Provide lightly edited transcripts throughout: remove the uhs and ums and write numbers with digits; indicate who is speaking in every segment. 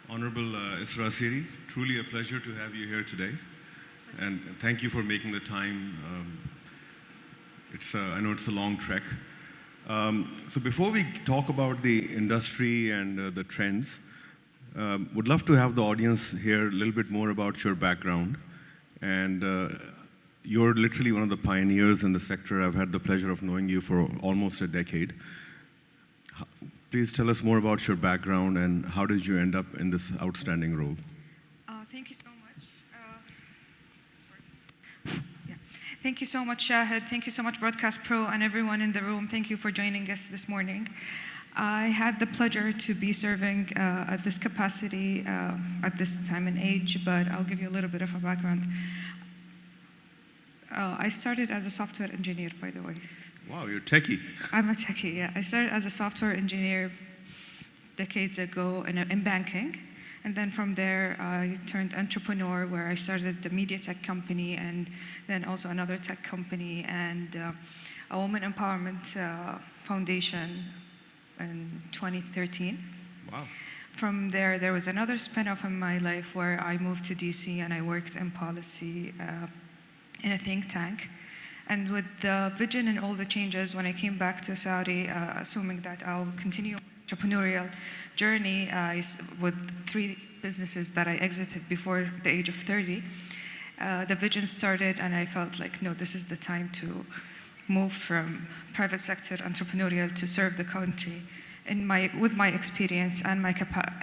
Speaker 1: Honorable Isra Siri, truly a pleasure to have you here today. And thank you for making the time. I know it's a long trek. So before we talk about the industry and the trends, would love to have the audience hear a little bit more about your background. And you're literally one of the pioneers in the sector. I've had the pleasure of knowing you for almost a decade. Please tell us more about your background and how did you end up in this outstanding role?
Speaker 2: Thank you so much. Yeah. Thank you so much, Shahid. Thank you so much, Broadcast Pro, and everyone in the room. Thank you for joining us this morning. I had the pleasure to be serving at this capacity at this time and age, but I'll give you a little bit of a background. I started as a software engineer, by the way.
Speaker 1: Wow, you're techie.
Speaker 2: I'm a techie, yeah. I started as a software engineer decades ago in banking. And then from there, I turned entrepreneur, where I started the media tech company and then also another tech company and a women empowerment foundation in 2013.
Speaker 1: Wow.
Speaker 2: From there was another spin-off in my life where I moved to DC and I worked in policy in a think tank. And with the vision and all the changes, when I came back to Saudi, assuming that I'll continue entrepreneurial journey with 3 businesses that I exited before the age of 30, the vision started and I felt like, no, this is the time to move from private sector entrepreneurial to serve the country with my experience and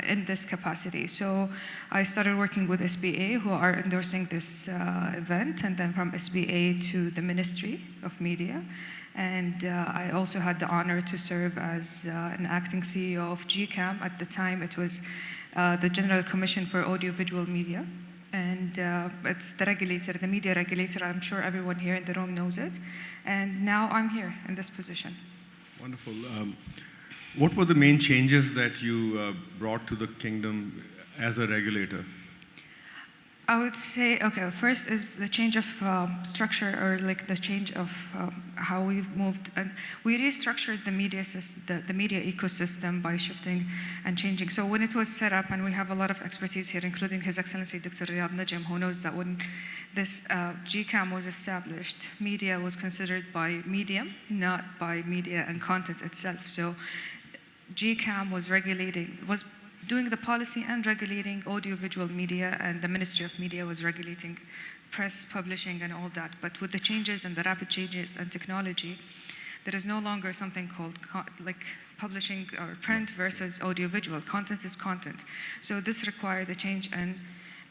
Speaker 2: in this capacity. So I started working with SBA, who are endorsing this event, and then from SBA to the Ministry of Media. And I also had the honor to serve as an acting CEO of GCAM. At the time, it was the General Commission for Audiovisual Media. And it's the regulator, the media regulator. I'm sure everyone here in the room knows it. And now I'm here in this position.
Speaker 1: Wonderful. What were the main changes that you brought to the kingdom as a regulator?
Speaker 2: I would say, okay, first is the change of structure, or like the change of how we've moved. And we restructured the media the media ecosystem by shifting and changing. So when it was set up, and we have a lot of expertise here, including His Excellency Dr. Riyad Najm, who knows that when this GCAM was established, media was considered by medium, not by media and content itself. So GCAM was doing the policy and regulating audiovisual media, and the Ministry of Media was regulating press, publishing, and all that. But with the changes and the rapid changes and technology, there is no longer something called like publishing or print versus audiovisual. Content is content. So this required a change in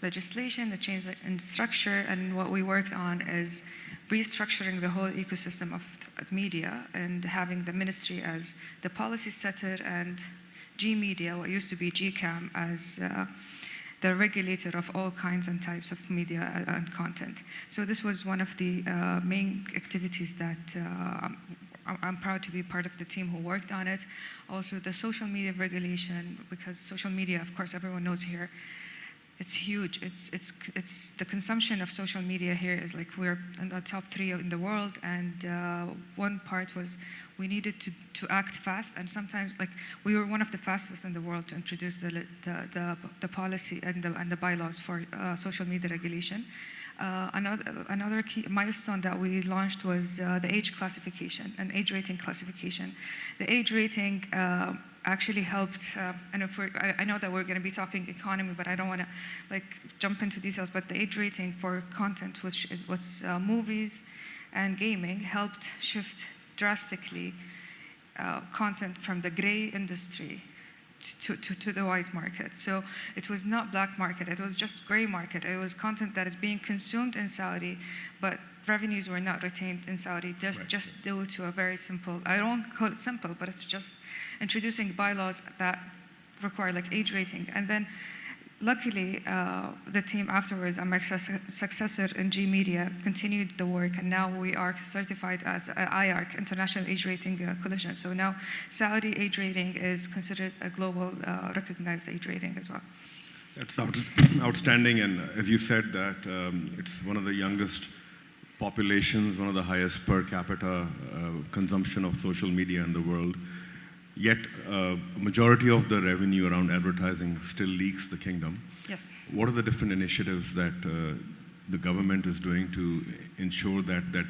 Speaker 2: legislation, a change in structure, and what we worked on is restructuring the whole ecosystem of media and having the ministry as the policy setter and G Media, what used to be GCAM, as the regulator of all kinds and types of media and content. So this was one of the main activities that I'm proud to be part of the team who worked on it. Also the social media regulation, because social media, of course, everyone knows here, it's huge. It's the consumption of social media here is like we're in the top 3 in the world, and one part was we needed to act fast, and sometimes like we were one of the fastest in the world to introduce the policy and the bylaws for social media regulation. Another key milestone that we launched was the age classification and age rating classification. The age rating actually helped, and I know that we're going to be talking economy, but I don't want to like jump into details, but the age rating for content, which is what's movies and gaming, helped shift drastically content from the gray industry to the white market. So it was not black market, it was just gray market. It was content that is being consumed in Saudi, but revenues were not retained in Saudi, just due to a very simple, I don't call it simple, but it's just introducing bylaws that require like age rating. And then luckily, the team afterwards, my successor in G Media, continued the work, and now we are certified as IARC, International Age Rating Coalition. So now Saudi age rating is considered a global recognized age rating as well.
Speaker 1: That's outstanding, and as you said that it's one of the youngest populations, one of the highest per capita consumption of social media in the world. yet a majority of the revenue around advertising still leaks the kingdom.
Speaker 2: Yes.
Speaker 1: What are the different initiatives that the government is doing to ensure that that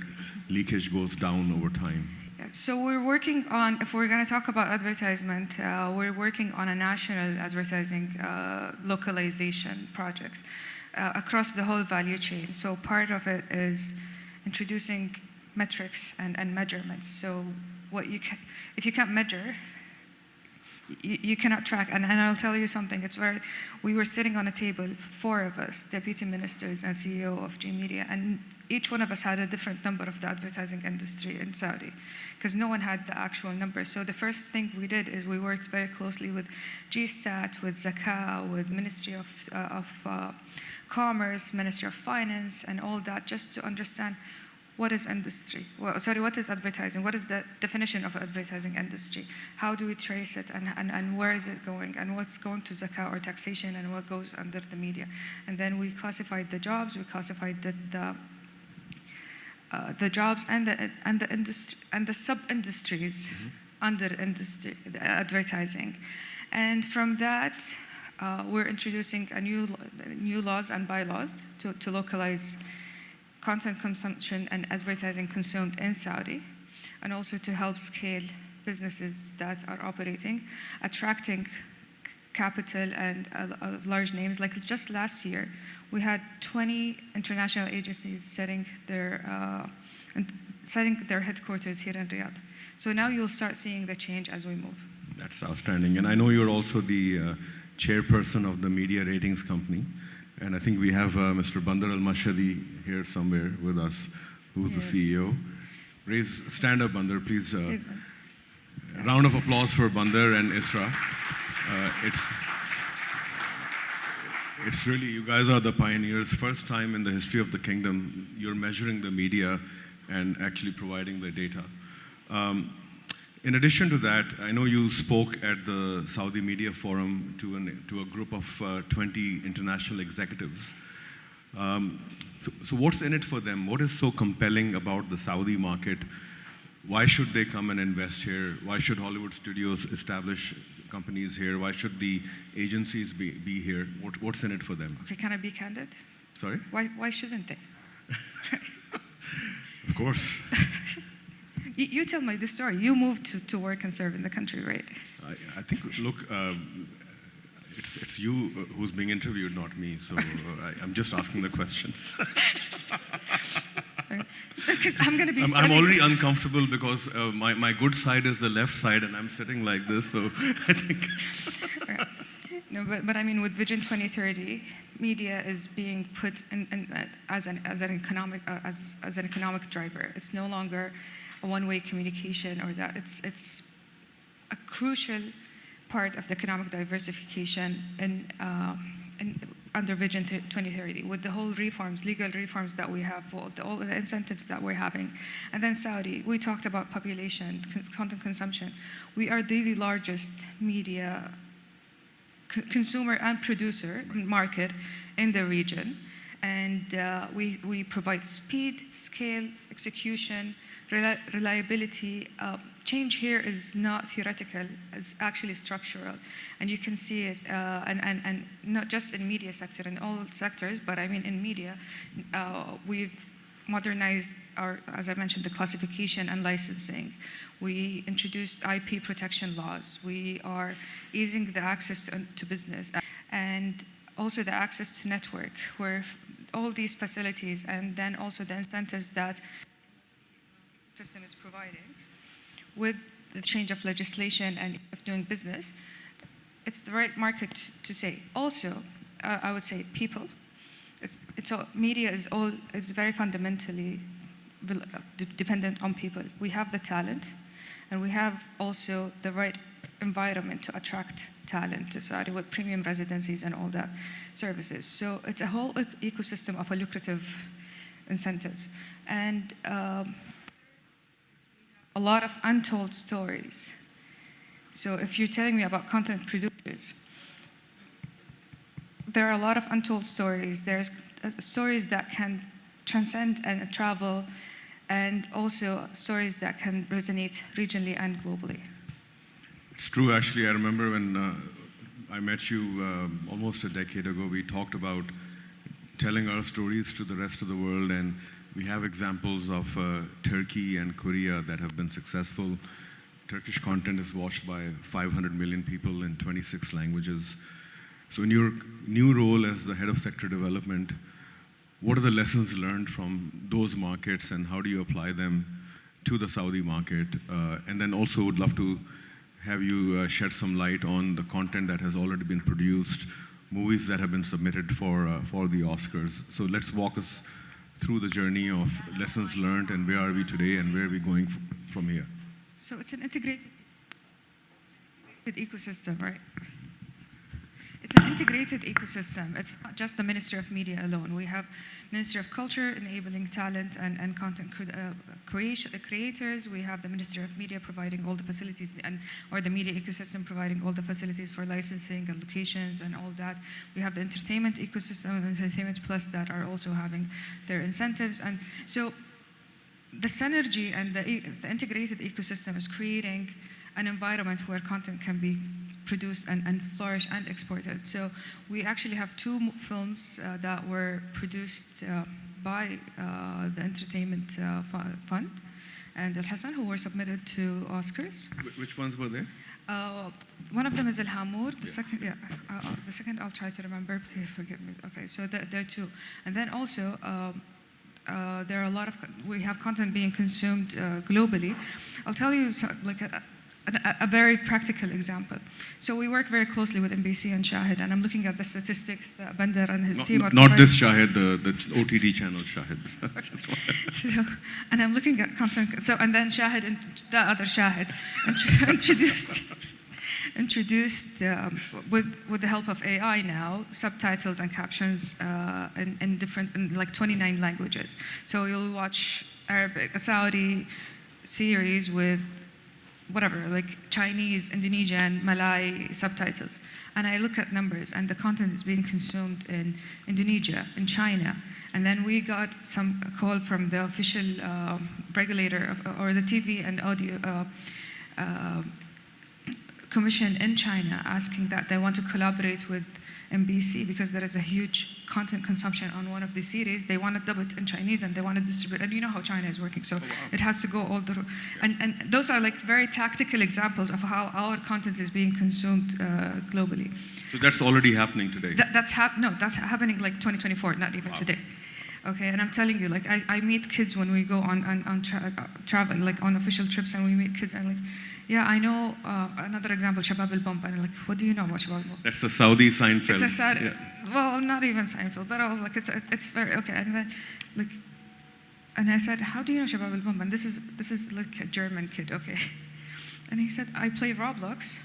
Speaker 1: leakage goes down over time?
Speaker 2: Yeah, so we're working on, if we're going to talk about advertisement, we're working on a national advertising localization project across the whole value chain. So part of it is introducing metrics and measurements. So what you can, if you can't measure, you cannot track. And I'll tell you something. It's where we were sitting on a table, 4 of us, deputy ministers and CEO of G Media, and each one of us had a different number of the advertising industry in Saudi, because no one had the actual number. So the first thing we did is we worked very closely with GSTAT, with Zakah, with Ministry of Commerce, Ministry of Finance, and all that, just to understand what is industry? What is advertising? What is the definition of advertising industry? How do we trace it, and where is it going? And what's going to zakah or taxation, and what goes under the media? And then we classified the jobs. We classified the jobs and the industry and the sub-industries under industry advertising. And from that, we're introducing a new laws and bylaws to localize content consumption and advertising consumed in Saudi, and also to help scale businesses that are operating, attracting capital and large names. Like just last year, we had 20 international agencies setting their headquarters here in Riyadh. So now you'll start seeing the change as we move.
Speaker 1: That's outstanding. And I know you're also the chairperson of the media ratings company. And I think we have Mr. Bandar Al-Mashhadi here somewhere with us, who's the CEO. Stand up, Bandar, please. Round of applause for Bandar and Isra. It's really, you guys are the pioneers. First time in the history of the kingdom, you're measuring the media and actually providing the data. In addition to that, I know you spoke at the Saudi Media Forum to a group of 20 international executives. So what's in it for them? What is so compelling about the Saudi market? Why should they come and invest here? Why should Hollywood studios establish companies here? Why should the agencies be here? What's in it for them?
Speaker 2: Okay, can I be candid?
Speaker 1: Sorry?
Speaker 2: Why shouldn't they?
Speaker 1: Of course.
Speaker 2: You tell me the story. You moved to work and serve in the country, right?
Speaker 1: I think, look, it's you who's being interviewed, not me. So I'm just asking the questions.
Speaker 2: Because I'm going to be
Speaker 1: I'm already uncomfortable because my good side is the left side, and I'm sitting like this. So I think.
Speaker 2: No, but I mean, with Vision 2030, media is being put in as an economic driver. It's no longer a one-way communication or that. It's a crucial part of the economic diversification under Vision 2030, with the whole legal reforms that we have, all the incentives that we're having. And then Saudi, we talked about population, content consumption. We are the largest media consumer and producer market in the region. And we provide speed, scale, execution, reliability. Change here is not theoretical, it's actually structural. And you can see it, and not just in media sector, in all sectors, but I mean in media, we've modernized as I mentioned, the classification and licensing. We introduced IP protection laws. We are easing the access to business, and also the access to network, where all these facilities, and then also the incentives that system is providing with the change of legislation and of doing business, it's the right market to say. Also, I would say people. Media is very fundamentally dependent on people. We have the talent, and we have also the right environment to attract talent to Saudi with premium residencies and all that services. So it's a whole ecosystem of lucrative incentives. And a lot of untold stories. So if you're telling me about content producers, there are a lot of untold stories. There's stories that can transcend and travel, and also stories that can resonate regionally and globally.
Speaker 1: It's true, actually. I remember when I met you almost a decade ago, we talked about telling our stories to the rest of the world, and we have examples of Turkey and Korea that have been successful. Turkish content is watched by 500 million people in 26 languages. So in your new role as the head of sector development, what are the lessons learned from those markets and how do you apply them to the Saudi market? And then also would love to have you shed some light on the content that has already been produced, movies that have been submitted for the Oscars. So let's walk us through the journey of lessons learned and where are we today and where are we going from here.
Speaker 2: So it's an integrated ecosystem, right? It's an integrated ecosystem. It's not just the Ministry of Media alone. We have Ministry of Culture enabling talent and content creators. We have the Ministry of Media providing all the facilities, or the media ecosystem providing all the facilities for licensing and locations and all that. We have the entertainment ecosystem and Entertainment Plus that are also having their incentives. And so the synergy and the integrated ecosystem is creating an environment where content can be produced and flourish and exported. So we actually have two films that were produced by the Entertainment Fund and Al Hassan, who were submitted to Oscars.
Speaker 1: Which ones were there?
Speaker 2: One of them is Al Hamour. The second I'll try to remember. Please forgive me. Okay, so there are two, and then also. There are a lot of, we have content being consumed globally. I'll tell you like a very practical example. So we work very closely with NBC and Shahid, and I'm looking at the statistics that Bandar and his team are
Speaker 1: not this Shahid, the OTT channel Shahid.
Speaker 2: So, and I'm looking at content, so, and then Shahid, and the other Shahid, introduced with the help of AI now, subtitles and captions in like 29 languages. So you'll watch Arabic, a Saudi series with whatever, like Chinese, Indonesian, Malay subtitles. And I look at numbers, and the content is being consumed in Indonesia, in China. And then we got some call from the official regulator or the TV and audio commission in China, asking that they want to collaborate with NBC because there is a huge content consumption on one of the series. They want to dub it in Chinese and they want to distribute. And you know how China is working, so it has to go all the. And those are like very tactical examples of how our content is being consumed globally.
Speaker 1: So that's already happening today.
Speaker 2: That's happening like 2024, not even today. Okay, and I'm telling you, like I meet kids when we go on travel, like on official trips, and we meet kids and like. Yeah, I know another example, Shabab al-Bomb. And like, what do you know about Shabab al-Bomb?
Speaker 1: That's a Saudi Seinfeld.
Speaker 2: It's a Saudi, well, not even Seinfeld, but I was like, it's very, okay. And then, like, and I said, how do you know Shabab al-Bomb? And this is like a German kid, okay. And he said, I play Roblox,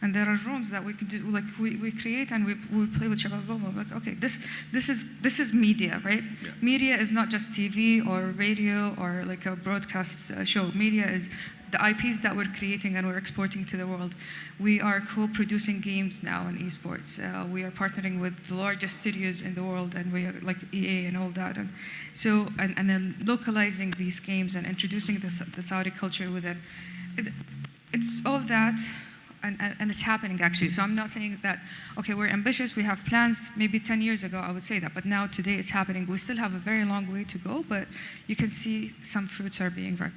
Speaker 2: and there are rooms that we can do, like we create and we play with Shabab al-Bomb. I'm like, okay, this is media, right?
Speaker 1: Yeah.
Speaker 2: Media is not just TV or radio or like a broadcast show. Media is the IPs that we're creating and we're exporting to the world. We are co-producing games now in esports. We are partnering with the largest studios in the world, and we are like EA and all that. And so, and then localizing these games and introducing the Saudi culture within. It's all that, and it's happening actually. So I'm not saying that, okay, we're ambitious, we have plans. Maybe 10 years ago I would say that, but now today it's happening. We still have a very long way to go, but you can see some fruits are being ripe.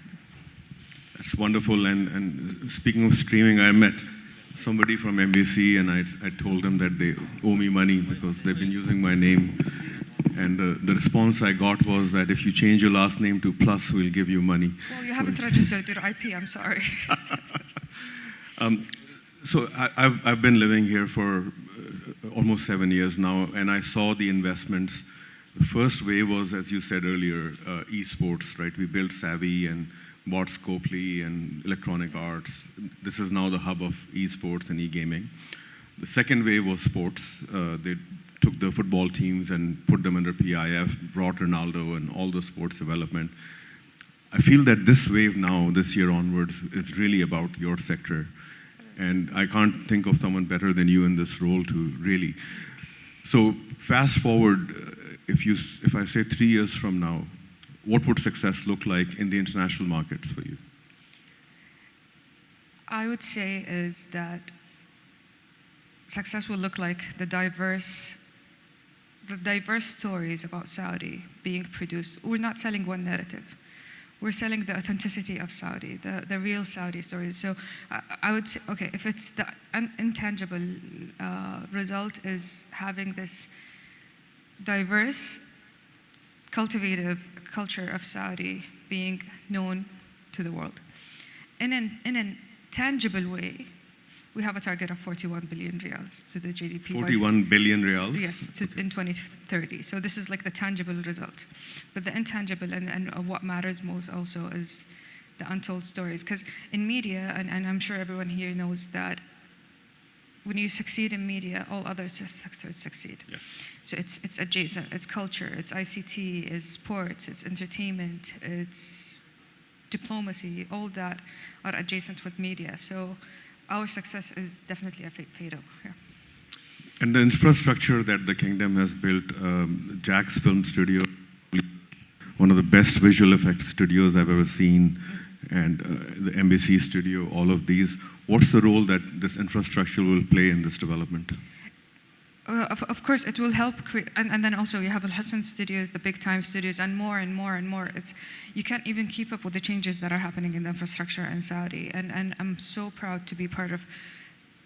Speaker 1: That's wonderful. And speaking of streaming, I met somebody from NBC, and I told them that they owe me money because they've been using my name. And the response I got was that if you change your last name to Plus, we'll give you money.
Speaker 2: Well, you haven't registered your IP, I'm sorry.
Speaker 1: So I've been living here for almost 7 years now, and I saw the investments. The first wave was, as you said earlier, esports, right? We built Savvy and bought Scopely and Electronic Arts. This is now the hub of esports and e-gaming. The second wave was sports. They took the football teams and put them under PIF, brought Ronaldo and all the sports development. I feel that this wave now, this year onwards, is really about your sector. And I can't think of someone better than you in this role to really. So fast forward, if I say 3 years from now, what would success look like in the international markets for you?
Speaker 2: I would say is that success will look like the diverse stories about Saudi being produced. We're not selling one narrative. We're selling the authenticity of Saudi, the real Saudi stories. So I would say, okay, if it's the intangible result is having this diverse, cultivative culture of Saudi being known to the world. In a tangible way, we have a target of 41 billion riyals to the GDP.
Speaker 1: 41 billion riyals?
Speaker 2: Yes, in 2030. So this is like the tangible result. But the intangible and what matters most also is the untold stories. Because in media, and I'm sure everyone here knows that when you succeed in media, all other sectors succeed.
Speaker 1: Yes.
Speaker 2: So it's adjacent, it's culture, it's ICT, it's sports, it's entertainment, it's diplomacy, all that are adjacent with media. So our success is definitely a fatal. Yeah.
Speaker 1: And the infrastructure that the kingdom has built, Jack's Film Studio, one of the best visual effects studios I've ever seen, and the Embassy Studio, all of these. What's the role that this infrastructure will play in this development?
Speaker 2: Of course, it will help create, and then also you have Al Hassan Studios, the big time studios, and more and more and more. You can't even keep up with the changes that are happening in the infrastructure in Saudi. And I'm so proud to be part of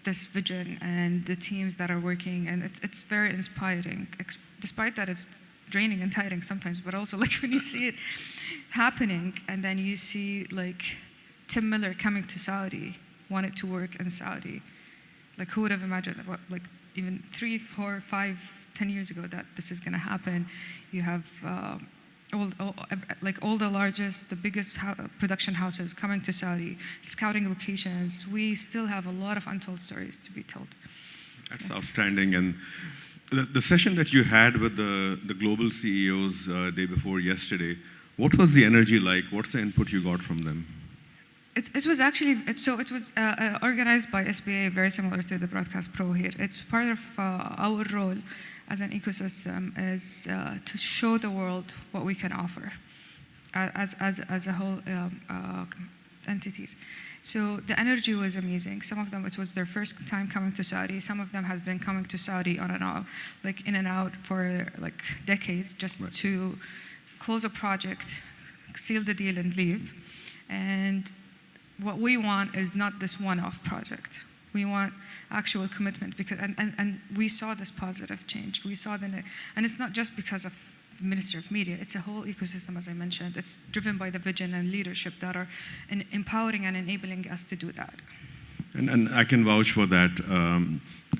Speaker 2: this vision and the teams that are working. And it's very inspiring, despite that it's draining and tiring sometimes. But also, like when you see it happening, and then you see like Tim Miller coming to Saudi, wanted to work in Saudi. Like who would have imagined that? Like even 3, 4, 5, 10 years ago that this is going to happen. You have all the largest, the biggest production houses coming to Saudi, scouting locations. We still have a lot of untold stories to be told.
Speaker 1: That's outstanding. And the session that you had with the global CEOs day before yesterday, what was the energy like? What's the input you got from them?
Speaker 2: It was actually, it was organized by SBA, very similar to the Broadcast Pro here. It's part of our role as an ecosystem is to show the world what we can offer as a whole entities. So the energy was amazing. Some of them, it was their first time coming to Saudi. Some of them has been coming to Saudi on and off, like in and out for like decades, just
Speaker 1: right.
Speaker 2: to close a project, seal the deal and leave. And what we want is not this one-off project. We want actual commitment because, and we saw this positive change. We saw and it's not just because of the Ministry of Media. It's a whole ecosystem, as I mentioned. It's driven by the vision and leadership that are empowering and enabling us to do that.
Speaker 1: And I can vouch for that.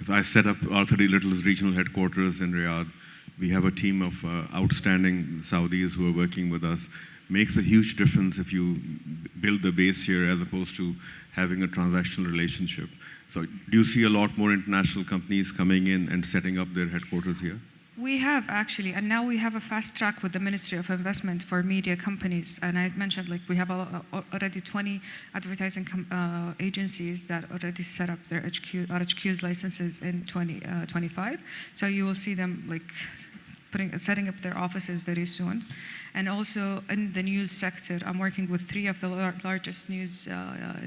Speaker 1: I set up Arthur D. Little's regional headquarters in Riyadh. We have a team of outstanding Saudis who are working with us. Makes a huge difference if you build the base here as opposed to having a transactional relationship. So do you see a lot more international companies coming in and setting up their headquarters here?
Speaker 2: We have actually, and now we have a fast track with the Ministry of Investment for media companies. And I mentioned like we have already 20 advertising agencies that already set up their RHQ's licenses in 2025. So you will see them like setting up their offices very soon. And also in the news sector, I'm working with 3 of the largest news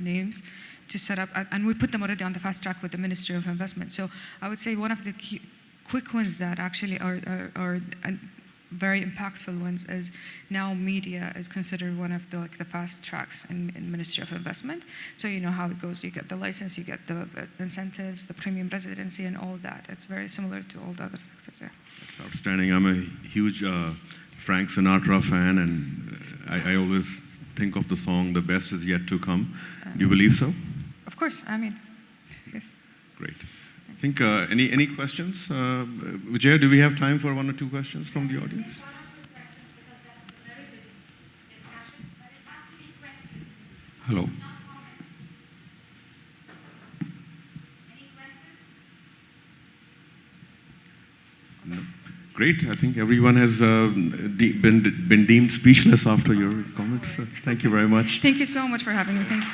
Speaker 2: names to set up, and we put them already on the fast track with the Ministry of Investment. So I would say one of the key, quick wins that actually are very impactful ones is now media is considered one of the fast tracks in Ministry of Investment. So you know how it goes. You get the license, you get the incentives, the premium residency, and all that. It's very similar to all the other sectors there.
Speaker 1: That's outstanding. I'm a huge Frank Sinatra fan, and I always think of the song, "The best is yet to come." Do you believe so?
Speaker 2: Of course, I mean.
Speaker 1: Great. I think, any questions? Vijay, do we have time for 1 or 2 questions from the audience?
Speaker 3: Hello.
Speaker 1: No. Great. I think everyone has been deemed speechless after your comments. Thank you very much.
Speaker 2: Thank you so much for having me. Thank you.